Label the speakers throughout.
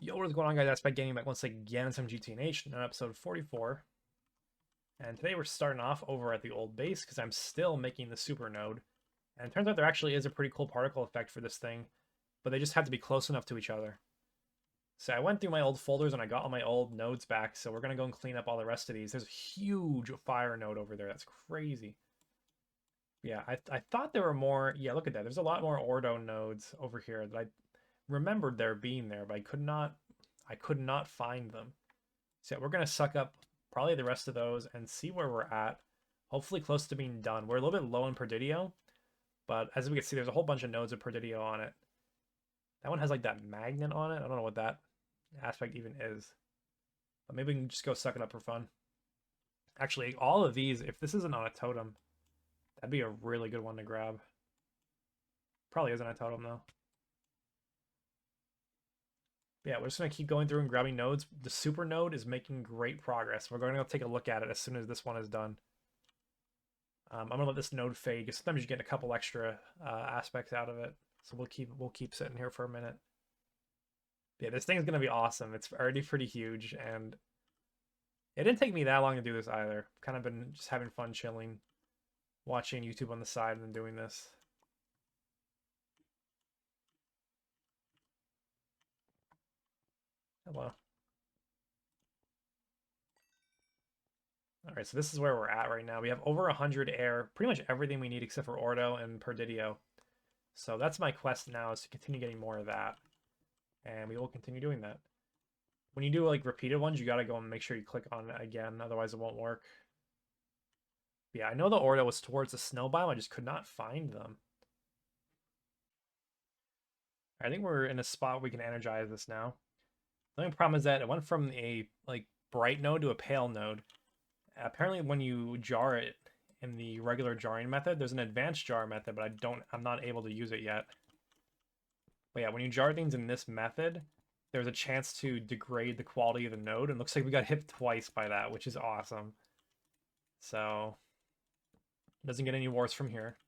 Speaker 1: Yo, what is going on, guys? Aspect Gaming back once again in some GTNH in episode 44. And today we're starting off over at the old base because I'm still making the super node. And it turns out there actually is a pretty cool particle effect for this thing, but they just have to be close enough to each other. So I went through my old folders and I got all my old nodes back, so we're going to go and clean up all the rest of these. There's a huge fire node over there. That's crazy. Yeah, I thought there were more. Yeah, look at that. There's a lot more Ordo nodes over here that I remembered there being there, but I could not find them. So yeah, we're gonna suck up probably the rest of those and see where we're at. Hopefully close to being done. We're a little bit low in Perdidio, but as we can see, there's a whole bunch of nodes of Perdidio on it. That one has like that magnet on it. I don't know what that aspect even is. But maybe we can just go suck it up for fun. Actually, all of these, if this isn't on a totem, that'd be a really good one to grab. Probably isn't a totem though. Yeah, we're just going to keep going through and grabbing nodes. The super node is making great progress. We're going to go take a look at it as soon as this one is done. I'm going to let this node fade because sometimes you get a couple extra aspects out of it. So we'll keep sitting here for a minute. Yeah, this thing is going to be awesome. It's already pretty huge, and it didn't take me that long to do this either. Kind of been just having fun chilling, watching YouTube on the side and then doing this. Hello. All right, so this is where we're at right now. We have over 100 air, pretty much everything we need except for Ordo and Perdidio. So that's my quest now, is to continue getting more of that. And we will continue doing that. When you do like repeated ones, you gotta go and make sure you click on it again, otherwise it won't work. But yeah, I know the Ordo was towards the snow biome, I just could not find them. I think we're in a spot where we can energize this now. The only problem is that it went from a like bright node to a pale node. Apparently when you jar it in the regular jarring method, there's an advanced jar method, but I'm not able to use it yet. But yeah, when you jar things in this method, there's a chance to degrade the quality of the node, and looks like we got hit twice by that, which is awesome. So it doesn't get any worse from here.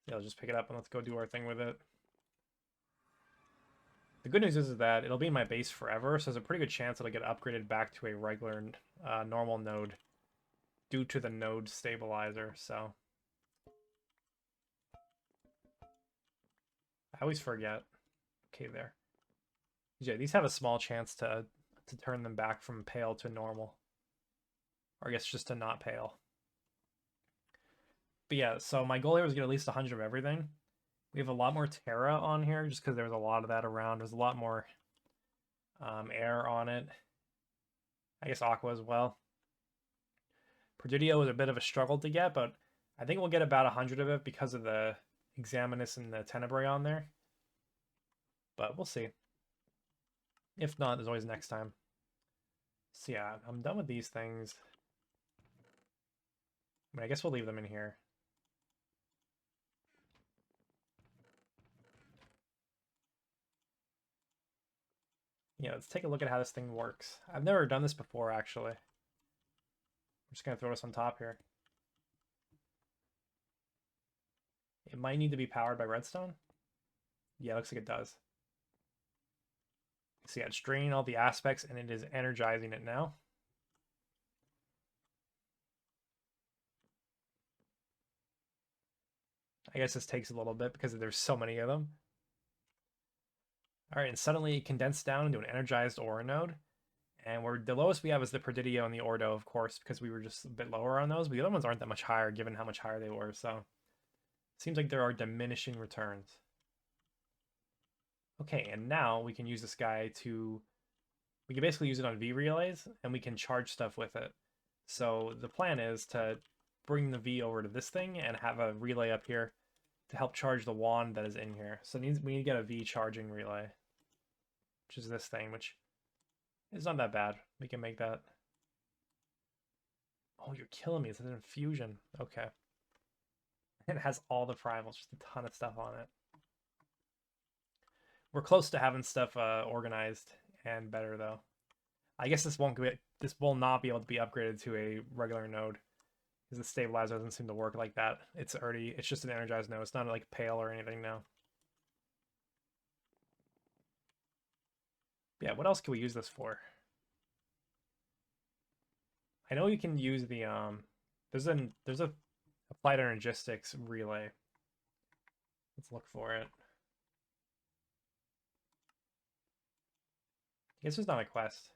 Speaker 1: Yeah, let's just pick it up and let's go do our thing with it. The good news is that it'll be in my base forever, so there's a pretty good chance it'll get upgraded back to a regular normal node due to the node stabilizer, so. I always forget. Okay, there. Yeah, these have a small chance to turn them back from pale to normal. Or I guess just to not pale. But yeah, so my goal here was to get at least 100 of everything. We have a lot more Terra on here just because there's a lot of that around. There's a lot more air on it. I guess Aqua as well. Perdidio was a bit of a struggle to get, but I think we'll get about 100 of it because of the Examinus and the Tenebrae on there. But we'll see. If not, there's always next time. So yeah, I'm done with these things. I mean, I guess we'll leave them in here. Yeah, let's take a look at how this thing works. I've never done this before, actually. I'm just going to throw this on top here. It might need to be powered by redstone. Yeah, looks like it does. See, it's draining all the aspects, and it is energizing it now. I guess this takes a little bit because there's so many of them. All right, and suddenly it condensed down into an energized Aura node. And the lowest we have is the Perdidio and the Ordo, of course, because we were just a bit lower on those. But the other ones aren't that much higher, given how much higher they were. So it seems like there are diminishing returns. Okay, and now we can use this guy to... We can basically use it on V-relays, and we can charge stuff with it. So the plan is to bring the V over to this thing and have a relay up here to help charge the wand that is in here. So we need to get a V charging relay, which is this thing, which is not that bad. We can make that. Oh, you're killing me. It's an infusion. Okay. It has all the primals, just a ton of stuff on it. We're close to having stuff organized and better, though. I guess this will not be able to be upgraded to a regular node because the stabilizer doesn't seem to work like that. It's just an energized node. It's not like pale or anything now. Yeah, what else can we use this for? I know you can use the there's a applied energistics relay. Let's look for it. I guess there's not a quest.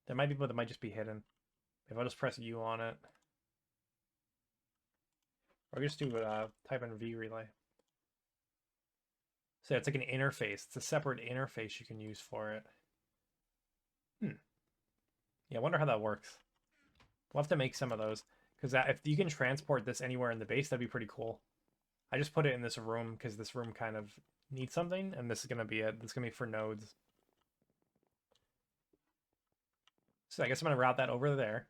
Speaker 1: There might be, but that might just be hidden. If I just press U on it, or just do type in V relay. So it's like an interface. It's a separate interface you can use for it. Yeah, I wonder how that works. We'll have to make some of those because if you can transport this anywhere in the base, that'd be pretty cool. I just put it in this room because this room kind of needs something, and this is gonna be it. This is gonna be for nodes. So I guess I'm gonna route that over there,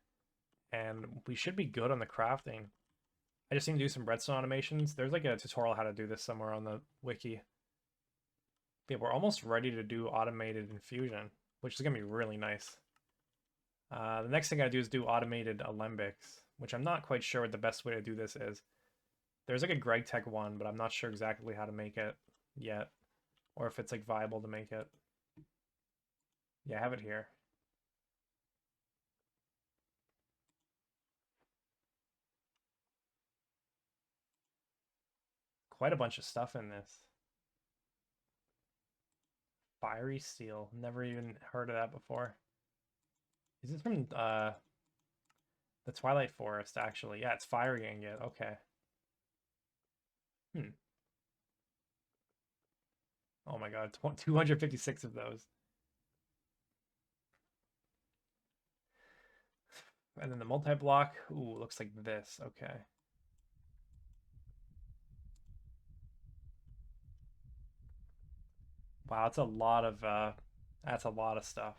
Speaker 1: and we should be good on the crafting. I just need to do some redstone automations. There's like a tutorial how to do this somewhere on the wiki. Yeah, we're almost ready to do automated infusion, which is gonna be really nice. The next thing I do is do automated alembics, which I'm not quite sure what the best way to do this is. There's like a Greg Tech one, but I'm not sure exactly how to make it yet, or if it's like viable to make it. Yeah, I have it here. Quite a bunch of stuff in this. Fiery steel. Never even heard of that before. Is this from the Twilight Forest, actually? Yeah, it's fiery ingot. Okay. Hmm. Oh my god, 256 of those. And then the multi-block. Ooh, looks like this. Okay. Wow, that's a lot of stuff.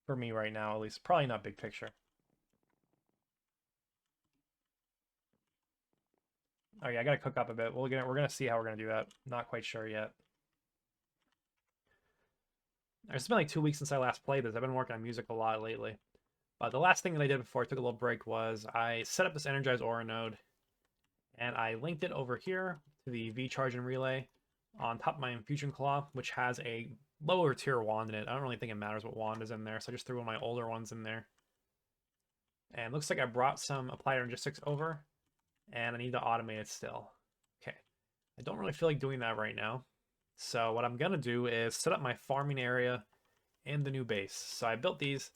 Speaker 1: For me right now, at least. Probably not big picture. Oh yeah, I gotta cook up a bit. We're gonna see how we're gonna do that. Not quite sure yet. It's been like 2 weeks since I last played this. I've been working on music a lot lately. But the last thing that I did before I took a little break was I set up this Energized Aura node, and I linked it over here to the V charge and relay on top of my infusion claw, which has a lower tier wand in it. I don't really think it matters what wand is in there, so I just threw one of my older ones in there. And it looks like I brought some applied energistics over, and I need to automate it still. Okay, I don't really feel like doing that right now. So what I'm gonna do is set up my farming area in the new base. So I built these.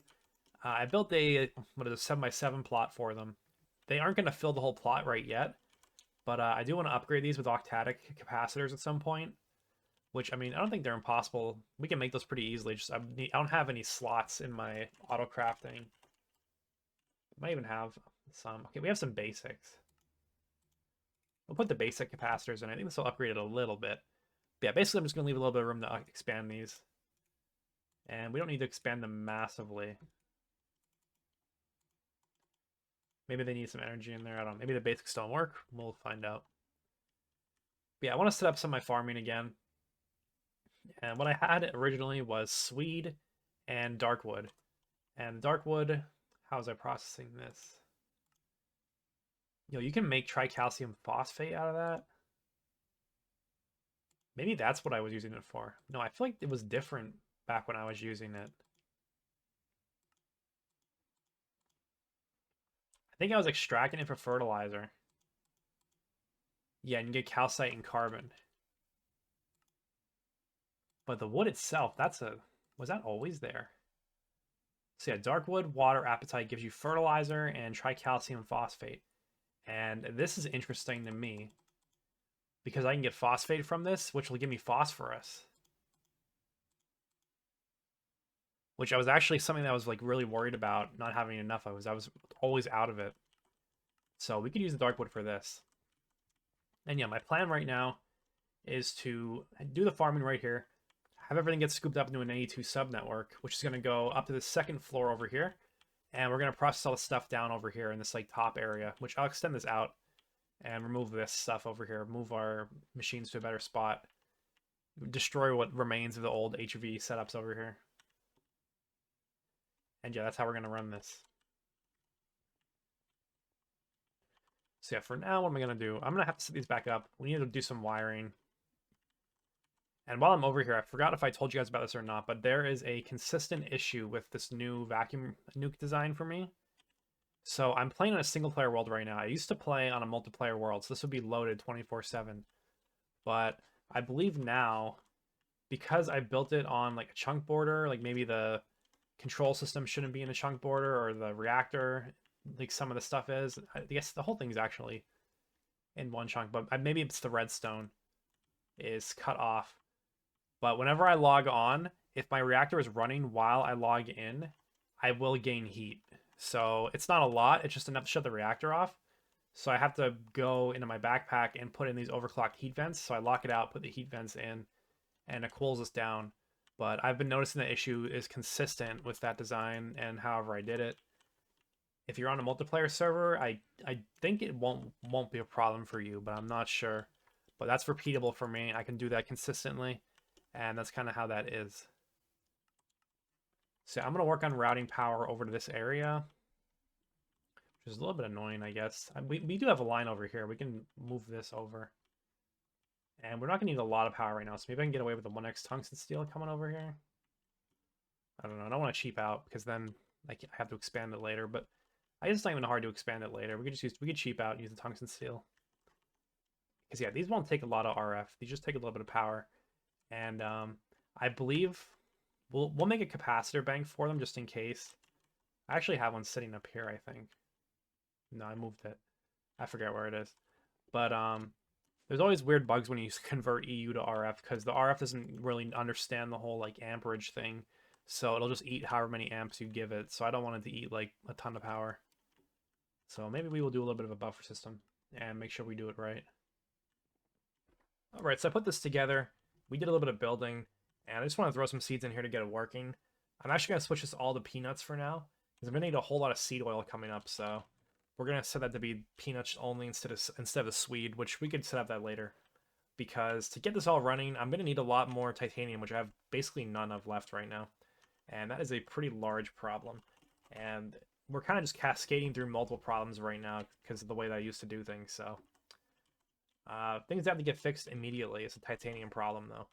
Speaker 1: I built a 7x7 plot for them. They aren't gonna fill the whole plot right yet, but I do want to upgrade these with octadic capacitors at some point. Which, I mean, I don't think they're impossible. We can make those pretty easily. Just I don't have any slots in my auto crafting. Might even have some. Okay, we have some basics. We'll put the basic capacitors in. I think this will upgrade it a little bit. But yeah, basically I'm just going to leave a little bit of room to expand these. And we don't need to expand them massively. Maybe they need some energy in there. I don't know. Maybe the basics don't work. We'll find out. But yeah, I want to set up some of my farming again. And what I had originally was Swede and Darkwood. And Darkwood, how was I processing this? You can make tricalcium phosphate out of that. Maybe that's what I was using it for. No, I feel like it was different back when I was using it. I think I was extracting it for fertilizer. Yeah, and you get calcite and carbon. But the wood itself, was that always there? So yeah, dark wood, water, apatite gives you fertilizer and tricalcium phosphate. And this is interesting to me because I can get phosphate from this, which will give me phosphorus. Which I was actually something that I was like really worried about not having enough. I was always out of it. So we could use the dark wood for this. And yeah, my plan right now is to do the farming right here, have everything get scooped up into an 82 sub network, which is going to go up to the second floor over here. And we're going to process all the stuff down over here in this like top area, which I'll extend this out and remove this stuff over here, move our machines to a better spot, destroy what remains of the old HV setups over here. And yeah, that's how we're going to run this. So yeah, for now, what am I going to do? I'm going to have to set these back up. We need to do some wiring. And while I'm over here, I forgot if I told you guys about this or not, but there is a consistent issue with this new vacuum nuke design for me. So I'm playing in a single player world right now. I used to play on a multiplayer world, so this would be loaded 24/7. But I believe now, because I built it on like a chunk border, like maybe the control system shouldn't be in a chunk border or the reactor, like some of the stuff is. I guess the whole thing's actually in one chunk, but maybe it's the redstone is cut off. But whenever I log on, if my reactor is running while I log in, I will gain heat. So it's not a lot, it's just enough to shut the reactor off. So I have to go into my backpack and put in these overclocked heat vents. So I lock it out, put the heat vents in, and it cools us down. But I've been noticing the issue is consistent with that design and however I did it. If you're on a multiplayer server, I think it won't be a problem for you, but I'm not sure. But that's repeatable for me. I can do that consistently, and that's kind of how that is. So I'm going to work on routing power over to this area, which is a little bit annoying, I guess. We do have a line over here. We can move this over. And we're not going to need a lot of power right now, so maybe I can get away with the 1x tungsten steel coming over here. I don't know. I don't want to cheap out, because then I have to expand it later, but I guess it's not even hard to expand it later. We could cheap out and use the tungsten steel. Because yeah, these won't take a lot of RF. These just take a little bit of power. And I believe we'll make a capacitor bank for them just in case. I actually have one sitting up here, I think. No, I moved it. I forget where it is. But there's always weird bugs when you convert EU to RF, because the RF doesn't really understand the whole like amperage thing. So it'll just eat however many amps you give it. So I don't want it to eat like a ton of power. So maybe we will do a little bit of a buffer system and make sure we do it right. All right, so I put this together. We did a little bit of building, and I just want to throw some seeds in here to get it working. I'm actually going to switch this all to peanuts for now, because I'm going to need a whole lot of seed oil coming up, so we're going to set that to be peanuts only instead of the Swede, which we could set up that later. Because to get this all running, I'm going to need a lot more titanium, which I have basically none of left right now. And that is a pretty large problem. And we're kind of just cascading through multiple problems right now because of the way that I used to do things, so... things that have to get fixed immediately. It's a titanium problem, though,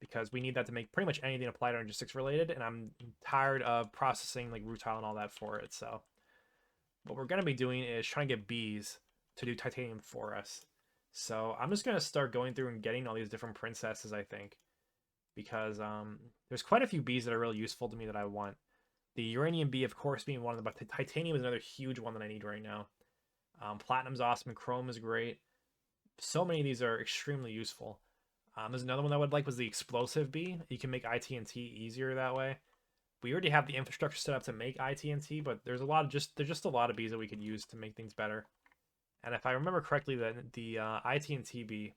Speaker 1: because we need that to make pretty much anything applied Energy 6 related, and I'm tired of processing like rutile and all that for it. So what we're going to be doing is trying to get bees to do titanium for us. So I'm just going to start going through and getting all these different princesses, I think, because there's quite a few bees that are really useful to me that I want. The uranium bee, of course, being one of them, but titanium is another huge one that I need right now. Platinum's awesome, and chrome is great. So many of these are extremely useful. There's another one I would like was the explosive bee. You can make IT&T easier that way. We already have the infrastructure set up to make IT&T, but there's just a lot of bees that we could use to make things better. And if I remember correctly, the IT&T bee,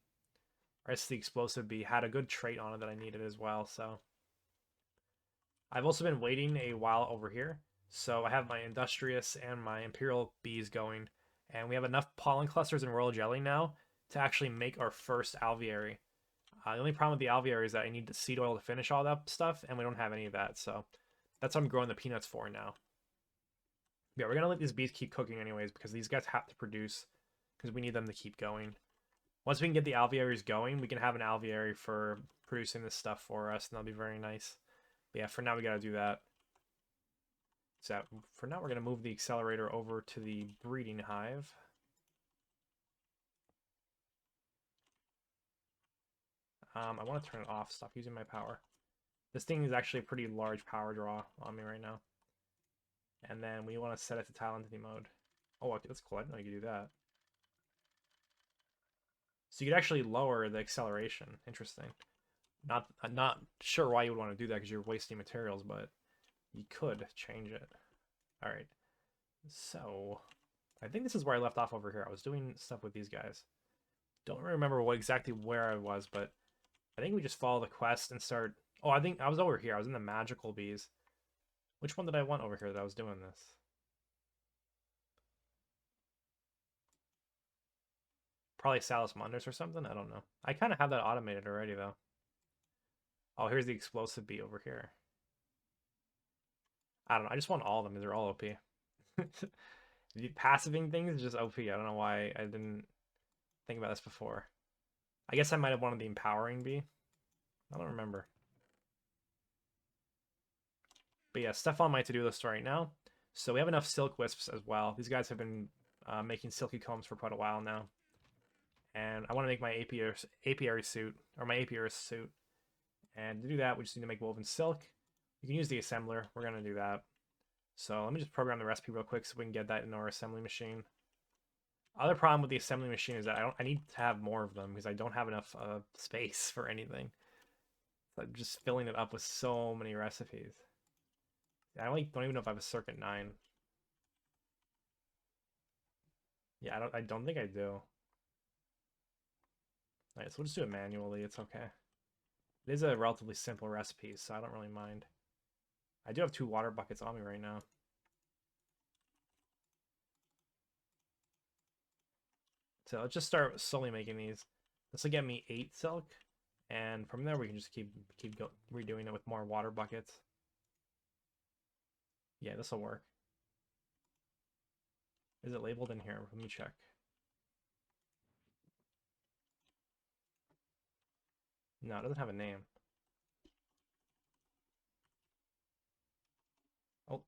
Speaker 1: or it's the explosive bee, had a good trait on it that I needed as well. So I've also been waiting a while over here. So I have my industrious and my imperial bees going, and we have enough pollen clusters and royal jelly now to actually make our first alveary. The only problem with the alveary is that I need the seed oil to finish all that stuff, and we don't have any of that, so that's what I'm growing the peanuts for now. Yeah, we're going to let these bees keep cooking anyways, because these guys have to produce, because we need them to keep going. Once we can get the alvearies going, we can have an alveary for producing this stuff for us, and that'll be very nice. But yeah, for now we got to do that. So for now we're going to move the accelerator over to the breeding hive. I want to turn it off. Stop using my power. This thing is actually a pretty large power draw on me right now. And then we want to set it to tile entity mode. Oh, okay, that's cool. I didn't know you could do that. So you could actually lower the acceleration. Interesting. I'm not sure why you would want to do that because you're wasting materials, but you could change it. All right. So I think this is where I left off over here. I was doing stuff with these guys. Don't remember exactly where I was, but I think we just follow the quest and start... Oh, I think I was over here. I was in the magical bees. Which one did I want over here that I was doing this? Probably Salus Mundus or something? I don't know. I kind of have that automated already, though. Oh, here's the explosive bee over here. I don't know. I just want all of them because they're all OP. The passiving things is just OP. I don't know why I didn't think about this before. I guess I might have wanted the empowering bee. I don't remember. But yeah, stuff on my to-do list right now. So we have enough silk wisps as well. These guys have been making silky combs for quite a while now. And I want to make my apiary suit, or my apiarist suit. And to do that, we just need to make woven silk. You can use the assembler. We're going to do that. So let me just program the recipe real quick so we can get that in our assembly machine. Other problem with the assembly machine is that I need to have more of them because I don't have enough space for anything. So I'm just filling it up with so many recipes. I don't even know if I have a circuit 9. Yeah, I don't think I do. Alright, so we'll just do it manually. It's okay. It is a relatively simple recipe, so I don't really mind. I do have 2 water buckets on me right now. So let's just start slowly making these. This will get me 8 silk, and from there we can just keep redoing it with more water buckets. Yeah, this will work. Is it labeled in here? Let me check. No, it doesn't have a name. Oh.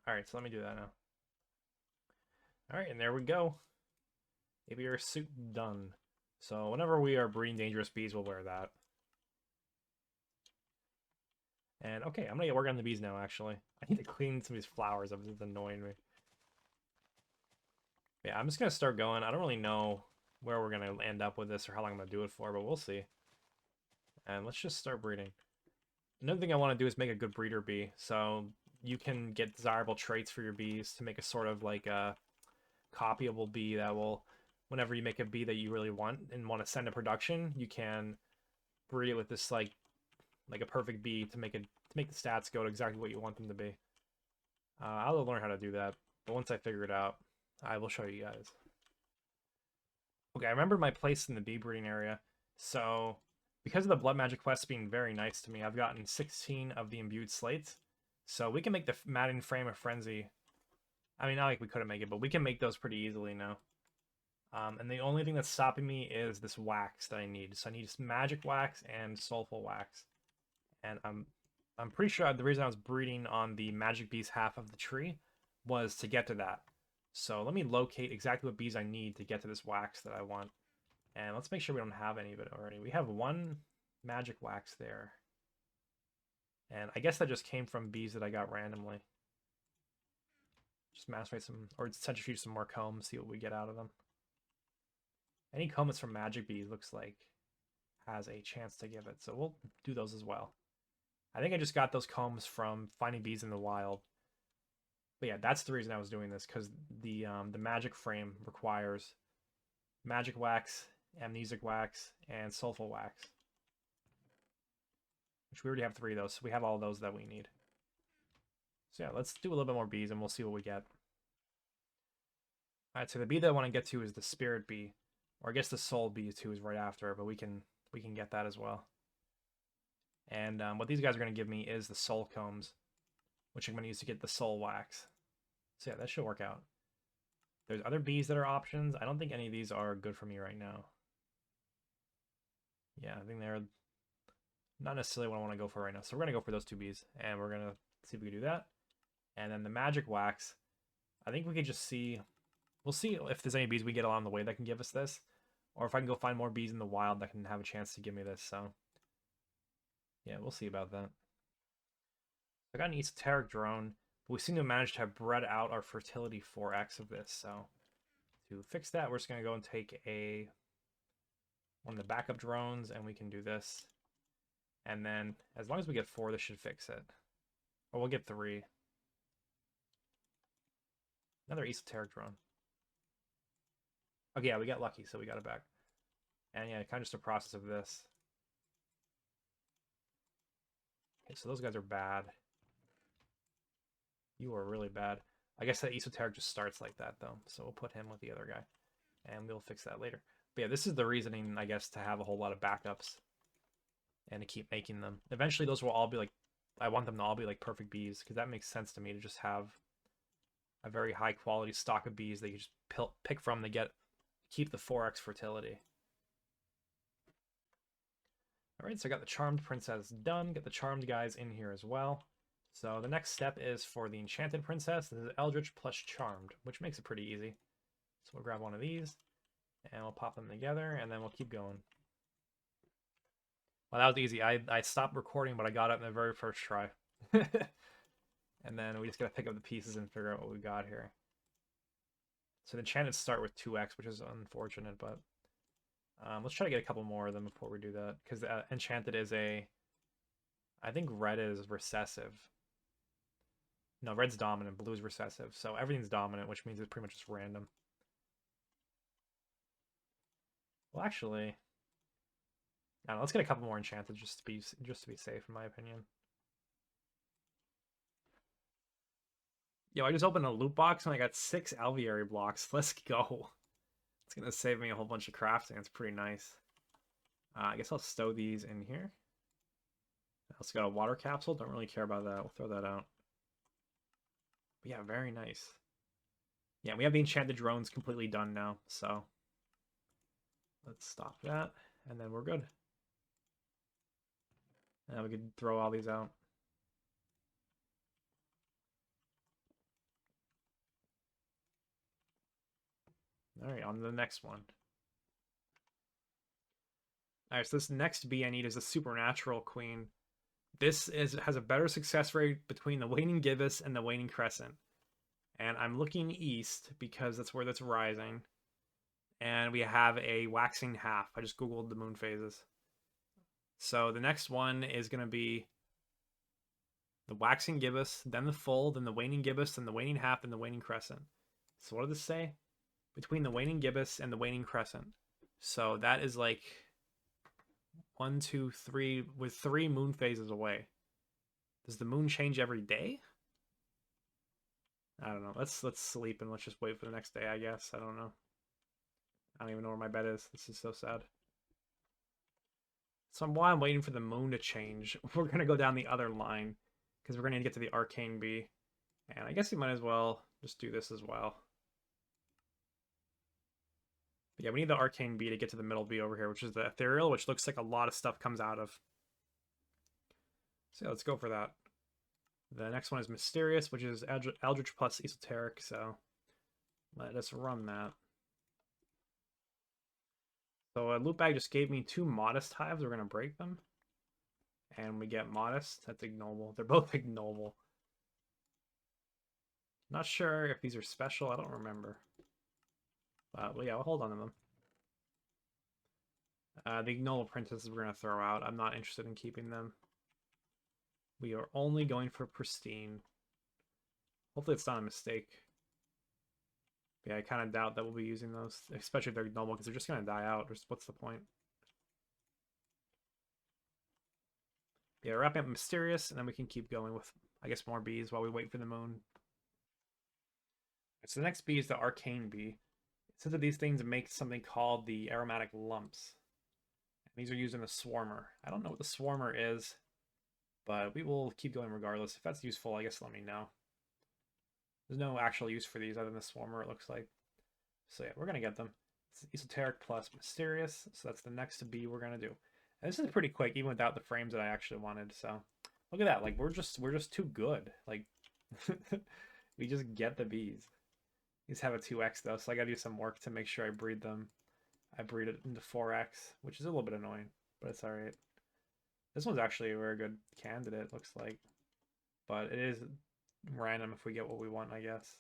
Speaker 1: Alright, so let me do that now. Alright, and there we go. Aviary suit done. So whenever we are breeding dangerous bees, we'll wear that. And okay, I'm gonna get working on the bees now, actually. I need to clean some of these flowers up. It's annoying me. Yeah, I'm just gonna start going. I don't really know where we're gonna end up with this or how long I'm gonna do it for, but we'll see. And let's just start breeding. Another thing I want to do is make a good breeder bee. So you can get desirable traits for your bees to make a sort of like a copyable bee that will, whenever you make a bee that you really want and want to send to production, you can breed it with this like a perfect bee to make the stats go to exactly what you want them to be. I'll learn how to do that, but once I figure it out, I will show you guys. Okay, I remember my place in the bee breeding area. So because of the blood magic quest being very nice to me, I've gotten 16 of the imbued slates. So we can make the Madden Frame of Frenzy. I mean, not like we couldn't make it, but we can make those pretty easily now. And the only thing that's stopping me is this wax that I need. So I need magic wax and soulful wax. And I'm pretty sure the reason I was breeding on the magic bees half of the tree was to get to that. So let me locate exactly what bees I need to get to this wax that I want. And let's make sure we don't have any of it already. We have 1 magic wax there. And I guess that just came from bees that I got randomly. Just macerate some, or centrifuge some more combs, see what we get out of them. Any comb that's from magic bees looks like has a chance to give it. So we'll do those as well. I think I just got those combs from finding bees in the wild. But yeah, that's the reason I was doing this, because the magic frame requires magic wax, amnesic wax, and soulful wax. Which we already have 3 of those, so we have all those that we need. So yeah, let's do a little bit more bees and we'll see what we get. Alright, so the bee that I want to get to is the spirit bee. Or I guess the soul bee too is right after, but we can get that as well. And what these guys are going to give me is the soul combs, which I'm going to use to get the soul wax. So yeah, that should work out. There's other bees that are options. I don't think any of these are good for me right now. Yeah, I think they're not necessarily what I want to go for right now. So we're going to go for those 2 bees, and we're going to see if we can do that. And then the magic wax, I think we could just see... We'll see if there's any bees we get along the way that can give us this, or if I can go find more bees in the wild that can have a chance to give me this, so... Yeah, we'll see about that. I got an esoteric drone, but we seem to have managed to have bred out our fertility 4x of this, so... To fix that, we're just going to go and take one of the backup drones, and we can do this. And then, as long as we get 4, this should fix it. Or we'll get 3. Another esoteric drone. Okay, yeah, we got lucky, so we got it back. And yeah, kind of just a process of this. Okay, so those guys are bad. You are really bad. I guess that esoteric just starts like that, though. So we'll put him with the other guy. And we'll fix that later. But yeah, this is the reasoning, I guess, to have a whole lot of backups. And to keep making them. Eventually, those will all be like... I want them to all be like perfect bees. Because that makes sense to me to just have a very high quality stock of bees that you just pick from to keep the 4x fertility. Alright, so I got the Charmed Princess done. Get the Charmed guys in here as well. So the next step is for the Enchanted Princess. This is Eldritch plus Charmed, which makes it pretty easy. So we'll grab one of these, and we'll pop them together, and then we'll keep going. Well, that was easy. I stopped recording, but I got it in the very first try. And then we just gotta pick up the pieces and figure out what we got here. So the Enchanted start with 2x, which is unfortunate, but let's try to get a couple more of them before we do that, because Enchanted is a... I think red is recessive. No, red's dominant, blue is recessive. So everything's dominant, which means it's pretty much just random. Well, actually, I don't know, let's get a couple more Enchanted just to be safe, in my opinion. Yo, I just opened a loot box and I got 6 alveary blocks. Let's go. It's gonna save me a whole bunch of crafting. It's pretty nice. I guess I'll stow these in here. I also got a water capsule. Don't really care about that. We'll throw that out. But yeah, very nice. Yeah, we have the enchanted drones completely done now, so let's stop that, and then we're good. And we can throw all these out. Alright, on to the next one. Alright, so this next bee I need is the Supernatural Queen. This has a better success rate between the Waning Gibbous and the Waning Crescent. And I'm looking east because that's where that's rising. And we have a waxing half. I just googled the moon phases. So the next one is going to be the waxing gibbous, then the full, then the waning gibbous, then the waning half, then the waning crescent. So what does this say? Between the waning gibbous and the waning crescent. So that is like 1, 2, 3, with 3 moon phases away. Does the moon change every day? I don't know. Let's sleep and let's just wait for the next day, I guess. I don't know. I don't even know where my bed is. This is so sad. So while I'm waiting for the moon to change, we're going to go down the other line because we're going to get to the Arcane Bee. And I guess we might as well just do this as well. But yeah, we need the Arcane Bee to get to the middle bee over here, which is the Ethereal, which looks like a lot of stuff comes out of. So yeah, let's go for that. The next one is Mysterious, which is Eldritch plus Esoteric, so let us run that. So a loot bag just gave me 2 Modest hives. We're going to break them. And we get Modest. That's ignoble. They're both ignoble. Not sure if these are special. I don't remember. Well, yeah, we'll hold on to them. The ignoble princesses we're going to throw out. I'm not interested in keeping them. We are only going for pristine. Hopefully it's not a mistake. Yeah, I kind of doubt that we'll be using those, especially if they're ignoble, because they're just going to die out. What's the point? Yeah, wrapping up Mysterious, and then we can keep going with, I guess, more bees while we wait for the moon. So the next bee is the Arcane Bee. It says that these things make something called the aromatic lumps. And these are used in the Swarmer. I don't know what the Swarmer is, but we will keep going regardless. If that's useful, I guess let me know. There's no actual use for these other than the Swarmer, it looks like. So yeah, we're going to get them. It's Esoteric plus Mysterious, so that's the next bee we're going to do. And this is pretty quick, even without the frames that I actually wanted, so... Look at that, like, we're just too good. Like, we just get the bees. These have a 2x, though, so I gotta do some work to make sure I breed them. I breed it into 4x, which is a little bit annoying, but it's alright. This one's actually a very good candidate, looks like. But it is random if we get what we want, I guess.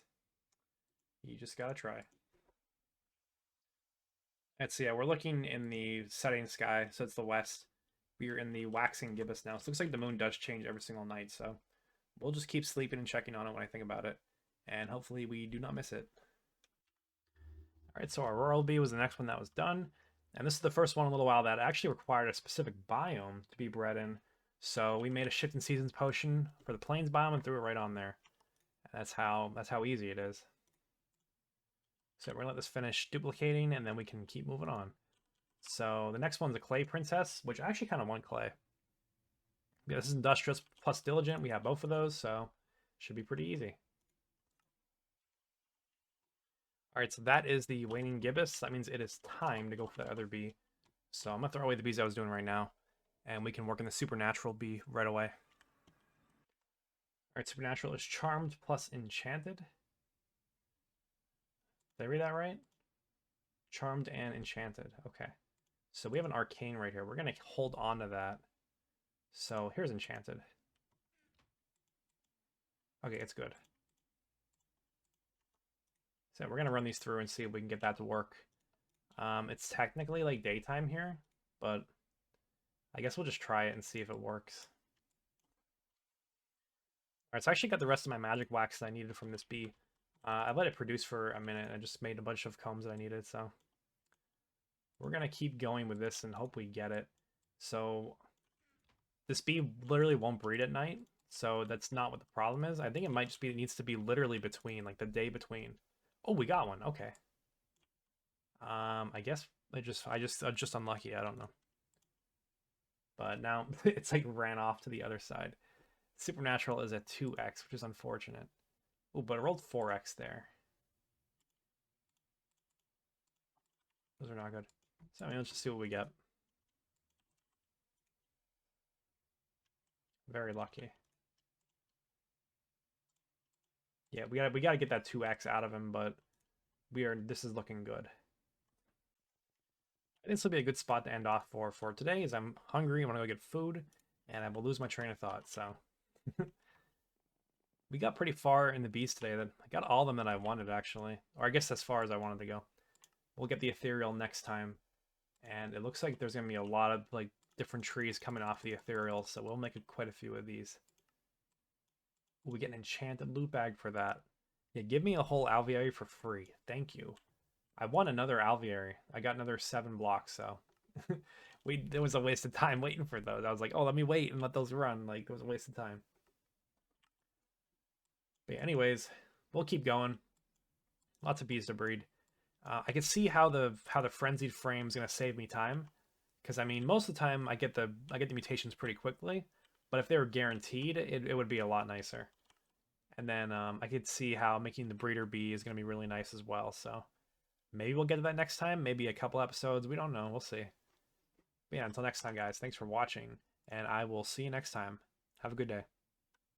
Speaker 1: You just gotta try. Let's see, yeah, we're looking in the setting sky, so it's the west. We're in the waxing gibbous now. So it looks like the moon does change every single night, so we'll just keep sleeping and checking on it when I think about it. And hopefully we do not miss it. Alright, so our Royal Bee was the next one that was done. And this is the first one in a little while that actually required a specific biome to be bred in. So we made a Shifting Seasons potion for the Plains biome and threw it right on there. And that's how easy it is. So we're gonna let this finish duplicating and then we can keep moving on. So the next one's a Clay Princess, which I actually kind of want Clay. Yeah, this is Industrious plus Diligent. We have both of those, so should be pretty easy. Alright, so that is the Waning Gibbous. That means it is time to go for the other bee. So I'm going to throw away the bees I was doing right now. and we can work in the supernatural bee right away. All right, supernatural is charmed plus enchanted. Did I read that right? Charmed and enchanted. Okay. So we have an arcane right here. We're going to hold on to that. So here's enchanted. Okay, it's good. So we're going to run these through and see if we can get that to work. It's technically like daytime here, but I guess we'll just try it and see if it works. All right, so I actually got the rest of my magic wax that I needed from this bee. I let it produce for a minute. I just made a bunch of combs that I needed, so we're gonna keep going with this and hope we get it. So this bee literally won't breed at night, so that's not what the problem is. I think it might just be it needs to be literally between, like the day between. Oh, we got one. Okay. I guess I'm just unlucky. I don't know. But now it's like ran off to the other side. Supernatural is at 2x, which is unfortunate. Oh, but it rolled 4x there. Those are not good. So I mean, let's just see what we get. Very lucky. Yeah, we gotta get that 2x out of him, but this is looking good. This will be a good spot to end off for today, as I'm hungry. I want to go get food, and I will lose my train of thought. So we got pretty far in the beast today. That I got all of them that I wanted actually, or I guess as far as I wanted to go. We'll get the ethereal next time, and it looks like there's gonna be a lot of like different trees coming off the ethereal, so we'll make quite a few of these. We get an enchanted loot bag for that. Yeah, give me a whole alveary for free. Thank you. I won another alveary. I got another 7 blocks, so it was a waste of time waiting for those. I was like, oh, let me wait and let those run. Like, it was a waste of time. But yeah, anyways, we'll keep going. Lots of bees to breed. I can see how the frenzied frame is gonna save me time, because I mean most of the time I get the mutations pretty quickly, but if they were guaranteed, it would be a lot nicer. And then I could see how making the breeder bee is gonna be really nice as well. So maybe we'll get to that next time. Maybe a couple episodes. We don't know. We'll see. But yeah, until next time, guys. Thanks for watching, and I will see you next time. Have a good day.